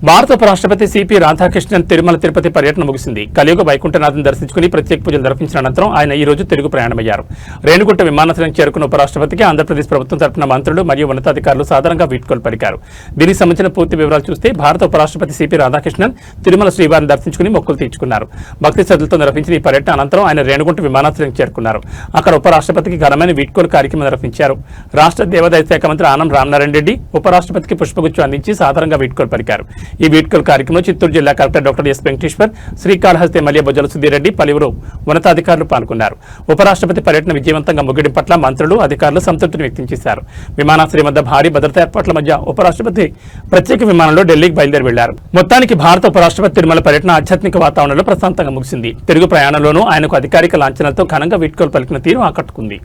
భారత ఉపరాష్ట్రపతి సిపి రాధాకృష్ణన్ తిరుమల తిరుపతి పర్యటన ముగిసింది. కలియుగ వైకుంఠనాథన్ దర్శించుకుని ప్రత్యేక పూజలు నిర్వహించిన అనంతరం ఆయన ఈ రోజు తిరుగు ప్రయాణమయ్యారు. రేణిగుంట విమానాశ్రయం చేరుకున్న ఉపరాష్ట్రపతికి ఆంధ్రప్రదేశ్ ప్రభుత్వం తరపున మంత్రులు మరియు ఉన్నతాధికారులు సాధారణంగా వీడ్కోలు పలికారు. దీనికి సంబంధించిన పూర్తి వివరాలు చూస్తే భారత ఉపరాష్ట్రపతి సిపి రాధాకృష్ణన్ తిరుమల శ్రీవారిని దర్శించుకుని మొక్కులు తీర్చుకున్నారు. భక్తి శ్రద్ధలతో నిర్వహించిన ఈ పర్యటన అనంతరం ఆయన రేణిగుంట విమానాశ్రయం చేరుకున్నారు. అక్కడ ఉపరాష్ట్రపతికి ఘనమైన వీడ్కోలు కార్యక్రమం నిర్వహించారు. రాష్ట్ర దేవాదాయ శాఖ మంత్రి ఆనం రామనారాయణ రెడ్డి ఉపరాష్ట్రపతికి పుష్పగుచ్చం అందించి సాధారణంగా వీడ్కోలు పలికారు. ఈ వీడ్కోలు కార్యక్రమంలో చిత్తూరు జిల్లా collector doctor yes Venkateshwar, Srikalahasti MLA Bojjala Sudhi Reddy, పలువురు ఉన్నతాధికారులు పాల్గొన్నారు. ఉపరాష్ట్రపతి పర్యటన విజయవంతంగా ముగియడం పట్ల మంత్రులు, అధికారులు సంతృప్తిని వ్యక్తం చేశారు. విమానాశ్రయం వద్ద భారీ భద్రతా ఏర్పాట్ల మధ్య ఉపరాష్ట్రపతి ప్రత్యేక విమానంలో ఢిల్లీకి బయలుదేరి వెళ్లారు. మొత్తానికి భారత ఉపరాష్ట్రపతి తిరుమల పర్యటన ఆధ్యాత్మిక వాతావరణంలో ప్రశాంతంగా ముగిసింది. తిరుగు ప్రయాణంలోనూ ఆయనకు అధికారిక లాంఛనాలతో ఘనంగా వీడ్కోలు పలికిన తీరు ఆకట్టుకుంది.